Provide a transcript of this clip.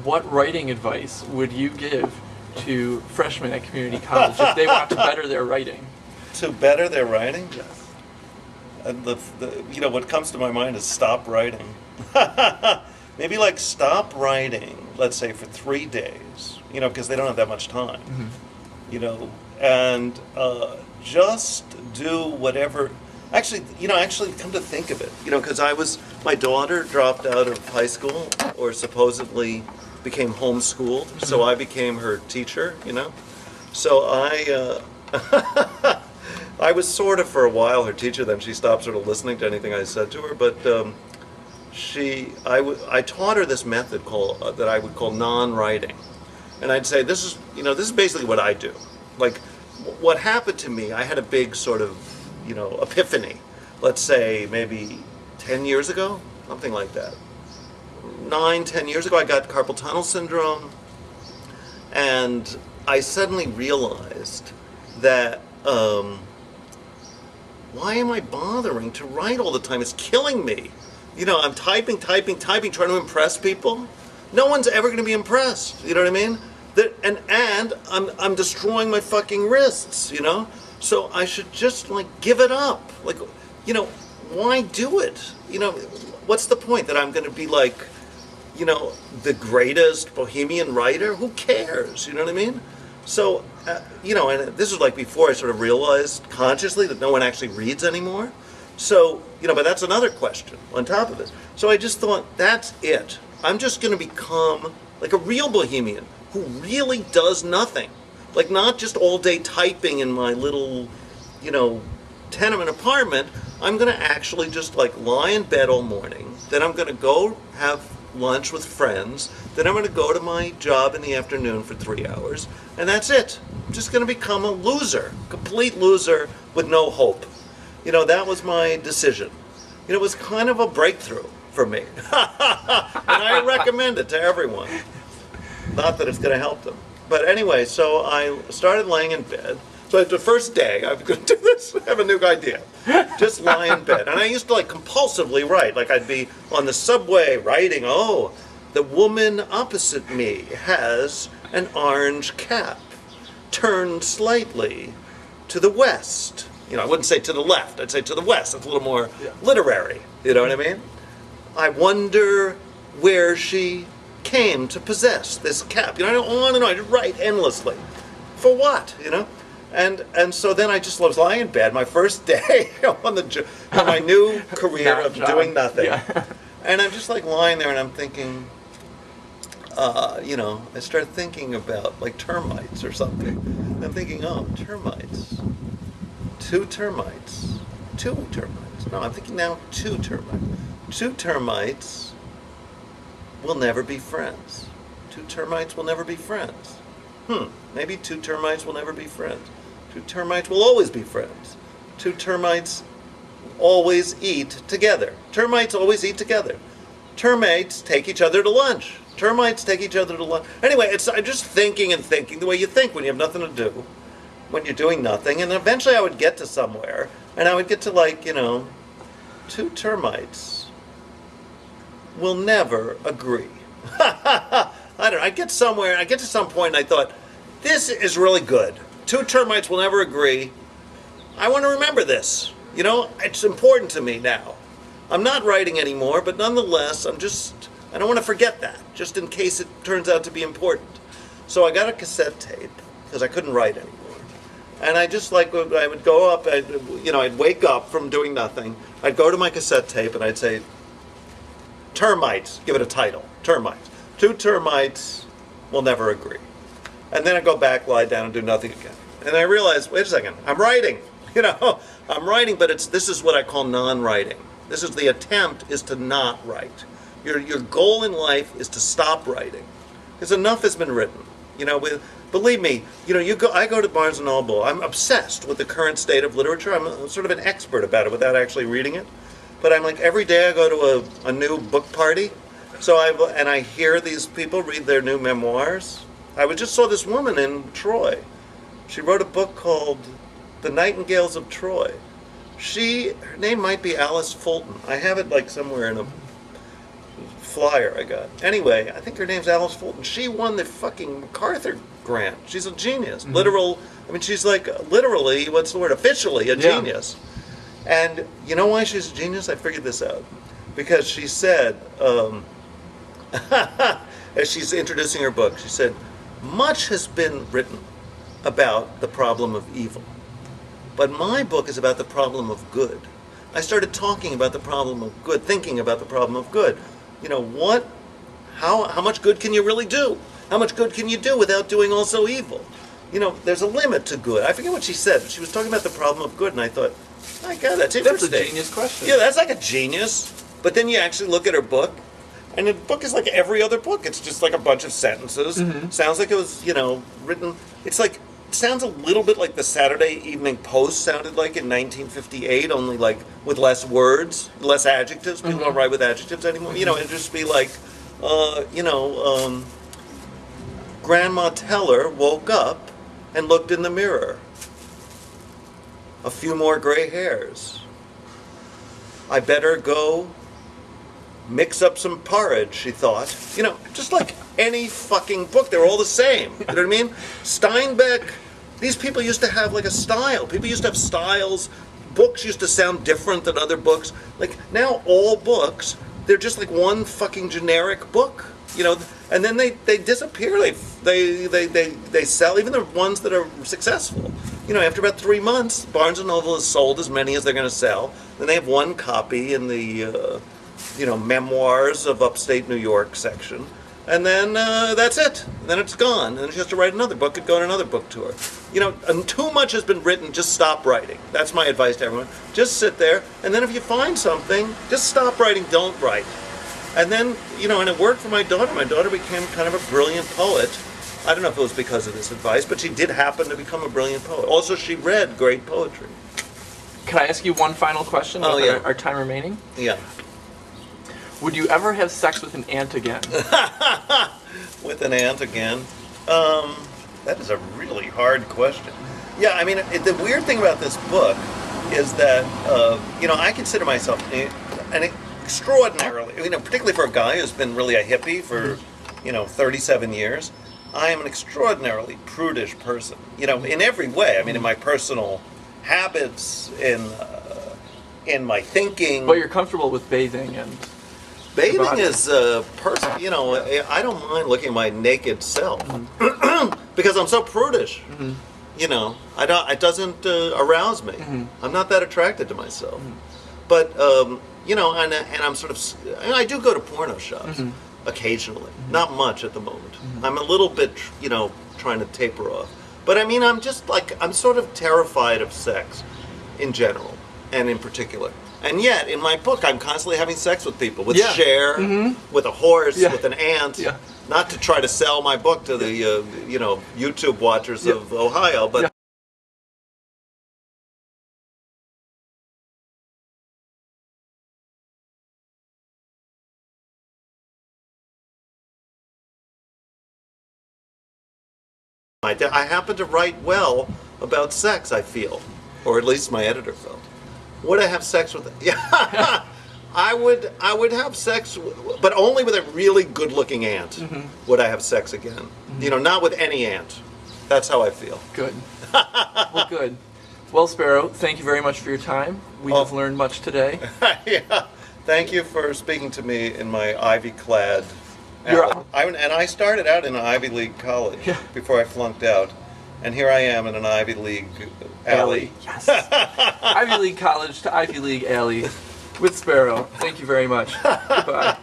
what writing advice would you give to freshmen at community college if they want to better their writing? To better their writing? Yes. And what comes to my mind is stop writing. Maybe like stop writing, let's say for 3 days, because they don't have that much time, and just do whatever. Actually, come to think of it, because my daughter dropped out of high school, or supposedly became homeschooled, so I became her teacher, So I was sort of for a while her teacher, then she stopped sort of listening to anything I said to her, but I taught her this method that I would call non-writing. And I'd say, this is basically what I do. Like, what happened to me, I had a big sort of, epiphany. Let's say maybe 10 years ago, something like that. 10 years ago, I got carpal tunnel syndrome, and I suddenly realized that, why am I bothering to write all the time? It's killing me. I'm typing, trying to impress people. No one's ever going to be impressed. You know what I mean? And I'm destroying my fucking wrists. So I should just give it up. Why do it? What's the point that I'm going to be the greatest bohemian writer? Who cares? You know what I mean? So, and this was before I sort of realized consciously that no one actually reads anymore. So, but that's another question on top of this. So I just thought, that's it. I'm just going to become a real bohemian who really does nothing. Not just all day typing in my little, tenement apartment. I'm going to actually just lie in bed all morning. Then I'm going to go have lunch with friends. Then I'm going to go to my job in the afternoon for 3 hours. And that's it. I'm just going to become a loser, complete loser with no hope. That was my decision. It was kind of a breakthrough for me. And I recommend it to everyone. Not that it's going to help them. But anyway, so I started laying in bed. So the first day, I'm going to do this, I have a new idea. Just lie in bed. And I used to compulsively write. I'd be on the subway writing, the woman opposite me has an orange cap, turned slightly to the west. I wouldn't say to the left, I'd say to the west. It's a little more literary, you know what I mean? I wonder where she came to possess this cap. I don't want to know, I just write endlessly. For what, And so then I just was lying in bed, my first day on my new career of doing nothing. Yeah. And I'm just lying there and I'm thinking, I started thinking about termites or something. And I'm thinking, termites. Two termites. No, I'm thinking now 2 termites. 2 termites will never be friends. 2 termites will never be friends. Maybe 2 termites will never be friends. 2 termites will always be friends. 2 termites always eat together. Termites always eat together. Termites take each other to lunch. Termites take each other to lunch. Anyway, I'm just thinking and thinking the way you think when you have nothing to do, when you're doing nothing. And eventually I would get to somewhere, and I would get to 2 termites will never agree. I don't know. I get somewhere, I get to some point, and I thought, this is really good. 2 termites will never agree. I want to remember this. It's important to me now. I'm not writing anymore, but nonetheless, I don't want to forget that, just in case it turns out to be important. So I got a cassette tape, because I couldn't write anymore. And I just I would go up, I'd wake up from doing nothing. I'd go to my cassette tape and I'd say, termites, give it a title, termites. 2 termites will never agree. And then I'd go back, lie down, and do nothing again. And I realized, wait a second, I'm writing. I'm writing, but this is what I call non-writing. This is the attempt is to not write. Your goal in life is to stop writing. Because enough has been written. Believe me, I go to Barnes & Noble. I'm obsessed with the current state of literature. I'm sort of an expert about it without actually reading it. But I'm every day I go to a new book party. So I hear these people read their new memoirs. I just saw this woman in Troy. She wrote a book called The Nightingales of Troy. Her name might be Alice Fulton. I have it somewhere in a flyer I got. Anyway, I think her name's Alice Fulton. She won the fucking MacArthur grant. She's a genius. She's like literally, what's the word, officially a genius. And you know why she's a genius? I figured this out. Because she said, as she's introducing her book, she said, much has been written about the problem of evil. But my book is about the problem of good. I started talking about the problem of good, thinking about the problem of good. You know, how much good can you really do? How much good can you do without doing also evil? You know, there's a limit to good. I forget what she said, but she was talking about the problem of good, and I thought, my God, that's interesting. That's a genius question. Yeah, that's like a genius. But then you actually look at her book, and the book is like every other book. It's just like a bunch of sentences. Sounds like it was, written. It's like, it sounds a little bit like the Saturday Evening Post sounded like in 1958, only like with less words, less adjectives. People don't write with adjectives anymore. You know, it'd just be like, Grandma Teller woke up and looked in the mirror. A few more gray hairs. I better go mix up some porridge, she thought. You know, just like any fucking book. They're all the same. You know what I mean? Steinbeck, these people used to have like a style. People used to have styles. Books used to sound different than other books. Like now all books, they're just like one fucking generic book. You know, and then they disappear. They sell, even the ones that are successful. You know, after about 3 months, Barnes & Noble has sold as many as they're going to sell. Then they have one copy in the, memoirs of upstate New York section. And then that's it. Then it's gone. And then she has to write another book and go on another book tour. You know, and too much has been written, just stop writing. That's my advice to everyone. Just sit there, and then if you find something, just stop writing, don't write. And then, and it worked for my daughter. My daughter became kind of a brilliant poet. I don't know if it was because of this advice, but she did happen to become a brilliant poet. Also, she read great poetry. Can I ask you one final question? Oh, yeah. Our time remaining? Yeah. Would you ever have sex with an ant again? With an ant again? That is a really hard question. Yeah, I mean, the weird thing about this book is that, I consider myself an extraordinarily, particularly for a guy who's been really a hippie for, 37 years, I am an extraordinarily prudish person, in every way. I mean, in my personal habits, in my thinking. But you're comfortable with bathing and... Bathing is I don't mind looking at my naked self because I'm so prudish. It doesn't arouse me. I'm not that attracted to myself. But and I'm sort of, I do go to porno shops occasionally, not much at the moment. I'm a little bit, trying to taper off. But I mean, I'm sort of terrified of sex in general and in particular. And yet, in my book, I'm constantly having sex with people, with Cher, with a horse, with an ant. Yeah. Not to try to sell my book to the, YouTube watchers of Ohio, but... I happen to write well about sex, I feel. Or at least my editor felt. Would I have sex with? Yeah, I would have sex, but only with a really good-looking ant. Would I have sex again? Not with any ant. That's how I feel. Good. Well, good. Well, Sparrow, thank you very much for your time. We have learned much today. Yeah. Thank you for speaking to me in my ivy-clad. I started out in an Ivy League college before I flunked out. And here I am in an Ivy League alley. Yes. Ivy League college to Ivy League alley with Sparrow. Thank you very much. Goodbye.